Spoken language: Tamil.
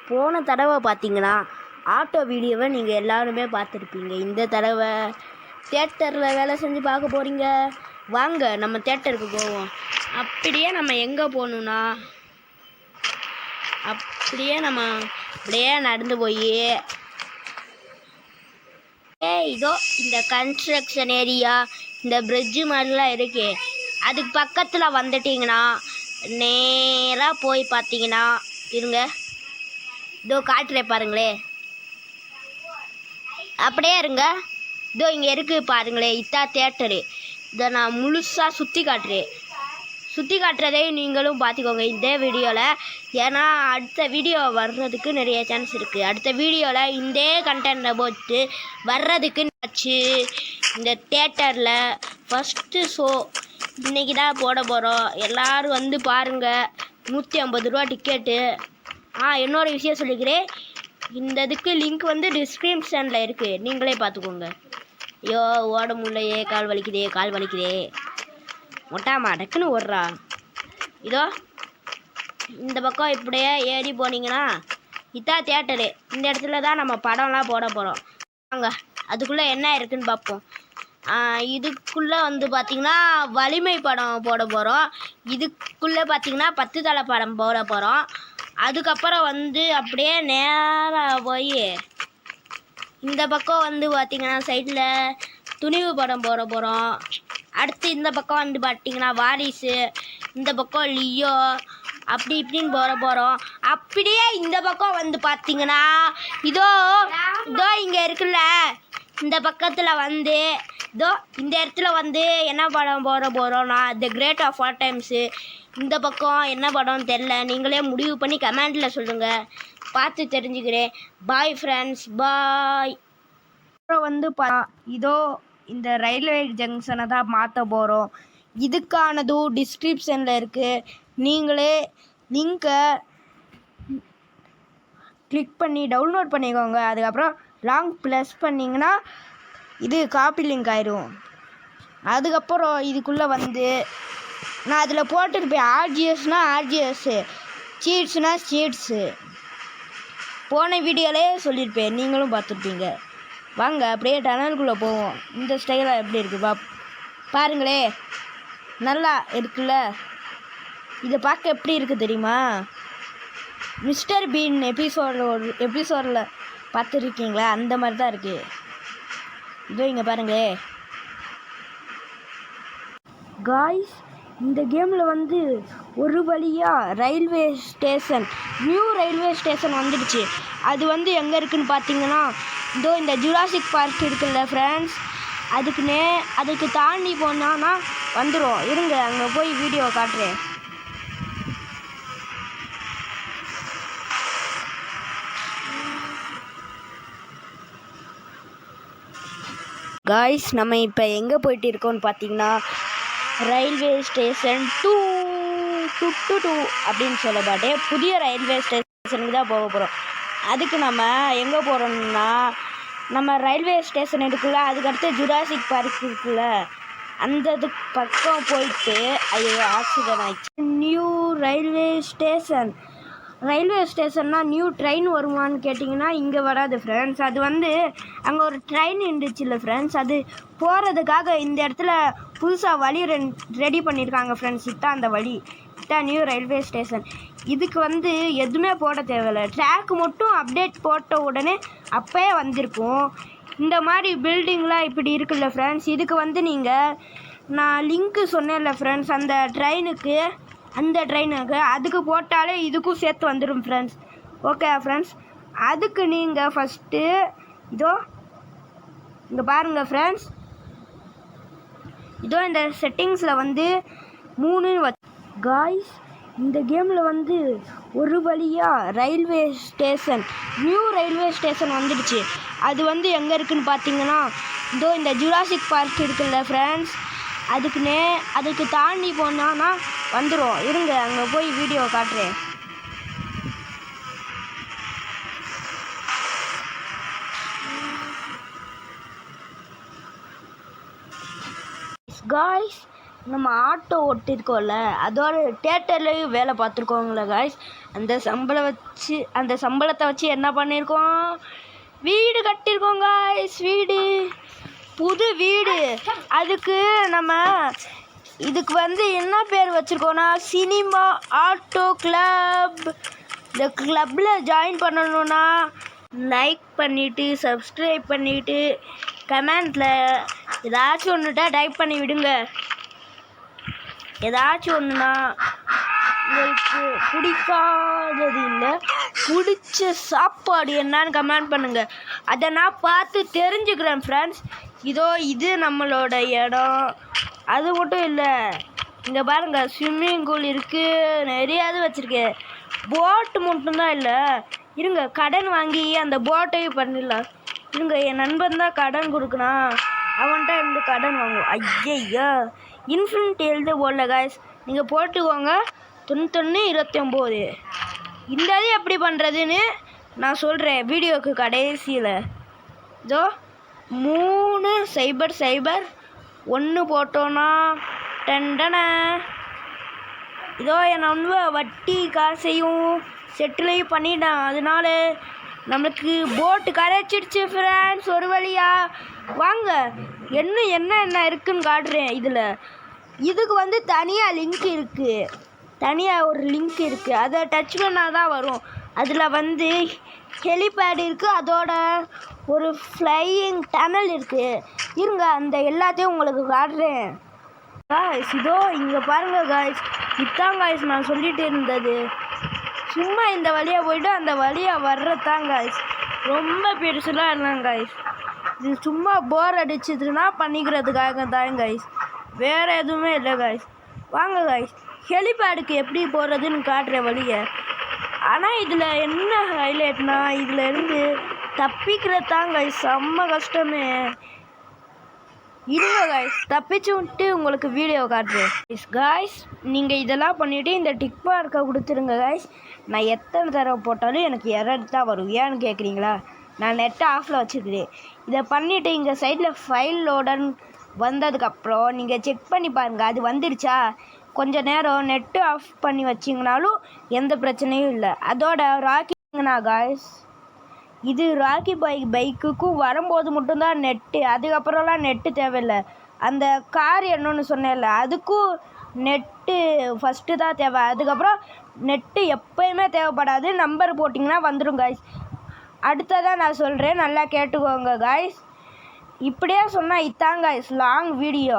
போன தடவை பார்த்தீங்கன்னா ஆட்டோ வீடியோவை நீங்கள் எல்லாருமே பார்த்துருப்பீங்க. இந்த தடவை தியேட்டரில் வேலை செஞ்சு பார்க்க போகிறீங்க. வாங்க நம்ம தியேட்டருக்கு போவோம். அப்படியே நம்ம எங்கே போகணுன்னா அப்படியே நடந்து போய் இதோ இந்த கன்ஸ்ட்ரக்ஷன் ஏரியா, இந்த பிரிட்ஜு மாதிரிலாம் இருக்கு, அதுக்கு பக்கத்தில் வந்துட்டிங்கன்னா நேராக போய் பார்த்தீங்கன்னா இருங்க, இதோ காட்டுறேன் பாருங்களே, அப்படியே இருங்க, இதோ இங்கே இருக்குது பாருங்களே, இதான் தியேட்டரு. இதை நான் முழுசாக சுற்றி காட்டுறதே நீங்களும் பார்த்துக்கோங்க இந்த வீடியோவில். ஏன்னா அடுத்த வீடியோ வர்றதுக்கு நிறைய சான்ஸ் இருக்குது. அடுத்த வீடியோவில் இந்த கண்டென்ட்டை போட்டு வர்றதுக்கு ஆச்சு. இந்த தியேட்டரில் ஃபஸ்ட்டு ஷோ இன்றைக்கி தான் போட போகிறோம். எல்லோரும் வந்து பாருங்கள். 150 ரூபா டிக்கெட்டு. இன்னொரு விஷயம் சொல்லிக்கிறேன், இந்த இதுக்கு லிங்க் வந்து டிஸ்கிரிப்ஷனில் இருக்குது, நீங்களே பார்த்துக்கோங்க. ஐயோ ஓட முடியலையே, கால் வலிக்குதே. மொட்டாமா டக்குன்னு ஓடுறா. இதோ இந்த பக்கம் இப்படியே ஏறி போனீங்கன்னா இதான் தியேட்டரு. இந்த இடத்துல தான் நம்ம படம்லாம் போட போகிறோம். வாங்க அதுக்குள்ளே என்ன இருக்குதுன்னு பார்ப்போம். இதுக்குள்ளே வந்து பார்த்திங்கன்னா வலிமை படம் போட போகிறோம். இதுக்குள்ளே பார்த்திங்கன்னா 10 தலை படம் போட போகிறோம். அதுக்கப்புறம் வந்து அப்படியே நேராக போய் இந்த பக்கம் வந்து பார்த்திங்கன்னா சைடில் துணிவு படம் போட போகிறோம். அடுத்து இந்த பக்கம் வந்து பார்த்திங்கன்னா வாரிசு, இந்த பக்கம் லியோ, அப்படி இப்படின்னு போட போகிறோம். அப்படியே இந்த பக்கம் வந்து பார்த்திங்கன்னா இதோ இங்கே இருக்குல்ல, இந்த பக்கத்தில் வந்து இதோ இந்த இடத்துல வந்து என்ன படம் போட போகிறோன்னா தி கிரேட் ஆஃப் ஆல் டைம்ஸு. இந்த பக்கம் என்ன படம்னு தெரில, நீங்களே முடிவு பண்ணி கமெண்டில் சொல்லுங்கள், பார்த்து தெரிஞ்சுக்கிறேன். பாய் ஃப்ரெண்ட்ஸ், பாய். அப்புறம் வந்து இதோ இந்த ரயில்வே ஜங்ஷனை தான் மாற்ற போகிறோம். இதுக்கானதும் டிஸ்கிரிப்ஷனில் இருக்குது, நீங்களே லிங்க்கை கிளிக் பண்ணி டவுன்லோட் பண்ணிக்கோங்க. அதுக்கப்புறம் லாங் ப்ளஸ் பண்ணிங்கன்னா இது காப்பி லிங்க் ஆயிடும். அதுக்கப்புறம் இதுக்குள்ளே வந்து நான் அதில் போட்டுருப்பேன், ஆர்ஜிஎஸ்னால் ஆர்ஜிஎஸ்ஸு, சீட்ஸ்னால் சீட்ஸு. போன வீடியோலே சொல்லியிருப்பேன், நீங்களும் பார்த்துருப்பீங்க. வாங்க அப்படியே டனலுக்குள்ளே போவோம். இந்த ஸ்டைலாக எப்படி இருக்குது பாருங்களே, நல்லா இருக்குல்ல. இதை பார்க்க எப்படி இருக்குது தெரியுமா, மிஸ்டர் பீன் எபிசோடில் பார்த்துருக்கீங்களா, அந்த மாதிரி தான் இருக்குது. இதோ இங்கே பாருங்களே காய்ஸ், இந்த கேமில் வந்து ஒரு வழியாக railway station, new railway station வந்துடுச்சு. அது வந்து எங்கே இருக்குதுன்னு பார்த்தீங்கன்னா இதோ இந்த ஜுராசிக் பார்க் இருக்குல்ல ஃப்ரெண்ட்ஸ், அதுக்கு தாண்டி போனான்னா வந்துடும். இருங்க அங்கே போய் வீடியோ காட்டுறேன். காய்ஸ், நம்ம இப்போ எங்கே போயிட்டு இருக்கோம்னு பார்த்தீங்கன்னா ரயில்வே ஸ்டேஷன் 2 அப்படின்னு சொல்லப்பாட்டே புதிய ரயில்வே ஸ்டேஷனுக்கு தான் போக போகிறோம். அதுக்கு நம்ம எங்கே போகிறோம்னா நம்ம ரயில்வே ஸ்டேஷன் இருக்குல்ல, அதுக்கடுத்து ஜுராசிக் பார்க் இருக்குல்ல, அந்த பக்கம் போயிட்டு அது ஆக்சிடென்ட் ஆயிடுச்சு. நியூ ரயில்வே ஸ்டேஷன்னா நியூ ட்ரெயின் வருமானு கேட்டிங்கன்னா இங்கே வராது ஃப்ரெண்ட்ஸ். அது வந்து அங்கே ஒரு ட்ரெயின் இருந்துச்சு இல்லை ஃப்ரெண்ட்ஸ், அது போகிறதுக்காக இந்த இடத்துல புதுசாக வழி ரெடி பண்ணியிருக்காங்க ஃப்ரெண்ட்ஸ். இதான் அந்த வழி, இதான் நியூ ரயில்வே ஸ்டேஷன். இதுக்கு வந்து எதுவுமே போட தேவையில்லை, ட்ராக் மட்டும் அப்டேட் போட்ட உடனே அப்போயே வந்திருக்கும். இந்த மாதிரி பில்டிங்லாம் இப்படி இருக்குல்ல ஃப்ரெண்ட்ஸ், இதுக்கு வந்து நான் லிங்க்கு சொன்னேன்ல ஃப்ரெண்ட்ஸ், அந்த ட்ரெயினுக்கு அதுக்கு போட்டாலே இதுக்கும் சேர்த்து வந்துடும் ஃப்ரெண்ட்ஸ். ஓகே ஃப்ரெண்ட்ஸ், அதுக்கு நீங்கள் ஃபஸ்ட்டு இதோ இங்கே பாருங்கள் ஃப்ரெண்ட்ஸ், இதோ இந்த செட்டிங்ஸில் வந்து 3 காய்ஸ், இந்த கேமில் வந்து ஒரு வழியாக railway station, new railway station வந்துடுச்சு. அது வந்து எங்கே இருக்குதுன்னு பார்த்தீங்கன்னா இதோ இந்த ஜுராசிக் பார்க் இருக்குல்ல ஃப்ரெண்ட்ஸ், அதுக்கு தாண்டி போனான்னா வந்துடும். இருங்க அங்கே போய் வீடியோ காட்டுறேன். காய்ஸ், நம்ம ஆட்டோ ஓட்டிருக்கோம்ல, அதோட தியேட்டர்லேயும் வேலை பார்த்துருக்கோங்கள காய்ஸ், அந்த சம்பளத்தை வச்சு என்ன பண்ணியிருக்கோம், வீடு கட்டியிருக்கோம் காய்ஸ். புது வீடு. அதுக்கு நம்ம இதுக்கு என்ன பேர் வச்சுருக்கோன்னா சினிமா ஆட்டோ கிளப். இந்த கிளப்பில் ஜாயின் பண்ணணுன்னா லைக் பண்ணிவிட்டு சப்ஸ்கிரைப் பண்ணிவிட்டு கமெண்டில் ஏதாச்சும் ஒன்றுட்டா டைப் பண்ணி விடுங்க. ஏதாச்சும் ஒன்றுனா உங்களுக்கு பிடிக்காதது இல்லை, பிடிச்ச சாப்பாடு என்னன்னு கமெண்ட் பண்ணுங்கள். அதை நான் பார்த்து தெரிஞ்சுக்கிறேன் ஃப்ரெண்ட்ஸ். இது நம்மளோட இடம். அது மட்டும் இல்லை, இங்கே பாருங்கள் ஸ்விம்மிங் பூல் இருக்குது, நிறையா இது வச்சுருக்கேன். போட்டு மட்டும்தான் இல்லை, இருங்க கடன் வாங்கி அந்த போட்டையும் பண்ணிடலாம். இருங்க என் நண்பன் தான் கடன் கொடுக்கணும், அவன்கிட்ட இருந்து கடன் வாங்குவோம். ஐயா இன்ஃபினிட்டி எழுத போடல காய்ஸ், நீங்கள் போட்டுக்கோங்க 9129. இந்த இது எப்படி பண்ணுறதுன்னு நான் சொல்கிறேன் வீடியோவுக்கு கடைசியில். 3001 போட்டோன்னா டண்டன. என் நண்பன் வட்டி காசையும் செட்டிலையும் பண்ணிட்டான். அதனால நம்மளுக்கு போட்டு கரைச்சிடுச்சு ஃப்ரெண்ட்ஸ் ஒரு வழியா. வாங்க என்ன இருக்குன்னு காட்டுறேன். இதுக்கு தனியாக லிங்க் இருக்குது, தனியாக ஒரு லிங்க் இருக்குது. அதை டச் பண்ணால் தான் வரும். அதில் ஹெலிபேட் இருக்குது, அதோட ஒரு ஃப்ளையிங் டனல் இருக்குது. இருங்க அந்த எல்லாத்தையும் உங்களுக்கு காட்டுறேன் காய்ஸ். இங்கே பாருங்கள் காய்ஸ், இதான் காய்ஸ் நான் சொல்லிட்டு இருந்தது. சும்மா இந்த வழியாக போய்ட்டு அந்த வழியாக வர்றதான் காய்ஸ். ரொம்ப பெருசுலாம் இல்லைங்க காய்ஸ், இது சும்மா போர் அடிச்சதுன்னா பண்ணிக்கிறதுக்காக தான் காய்ஸ், வேறு எதுவுமே இல்லை காய்ஸ். வாங்க காய்ஸ், ஹெலிபேடுக்கு எப்படி போகிறதுன்னு காட்டுற வழியை. ஆனால் இதில் என்ன ஹைலைட்னா, இதில் இருந்து தப்பிக்கிறது தான் காய்ஸ் செம்ம கஷ்டமே. இருங்க காய்ஸ், தப்பிச்சு விட்டு உங்களுக்கு வீடியோ காட்டுறேன் காய்ஸ். நீங்கள் இதெல்லாம் பண்ணிவிட்டு இந்த டிக் மார்க்கை கொடுத்துருங்க காய்ஸ். நான் எத்தனை தடவை போட்டாலும் எனக்கு எரர் தான் வரும். ஏன்னு கேட்குறீங்களா, நான் நெட்டை ஆஃபில் வச்சுக்கிறேன். இதை பண்ணிவிட்டு இங்கே சைடில் ஃபைல் லோடன் வந்ததுக்கப்புறம் நீங்கள் செக் பண்ணி பாருங்கள், அது வந்துடுச்சா. கொஞ்சம் நேரம் நெட்டு ஆஃப் பண்ணி வச்சிங்கனாலும் எந்த பிரச்சனையும் இல்லை. அதோட ராக்கிங்கண்ணா காய்ஸ், இது ராக்கி பைக்குக்கும் வரும்போது மட்டும்தான் நெட்டு, அதுக்கப்புறம்லாம் நெட்டு தேவையில்லை. அந்த கார் என்னன்னு சொன்னேன்ல, அதுக்கும் நெட்டு ஃபஸ்ட்டு தான் தேவை, அதுக்கப்புறம் நெட்டு எப்போயுமே தேவைப்படாது. நம்பர் போட்டிங்கன்னா வந்துடும் காய்ஸ். அடுத்ததான் நான் சொல்கிறேன், நல்லா கேட்டுக்கோங்க காய்ஸ். இப்படியே சொன்னால் இதான் காய்ஸ் லாங் வீடியோ.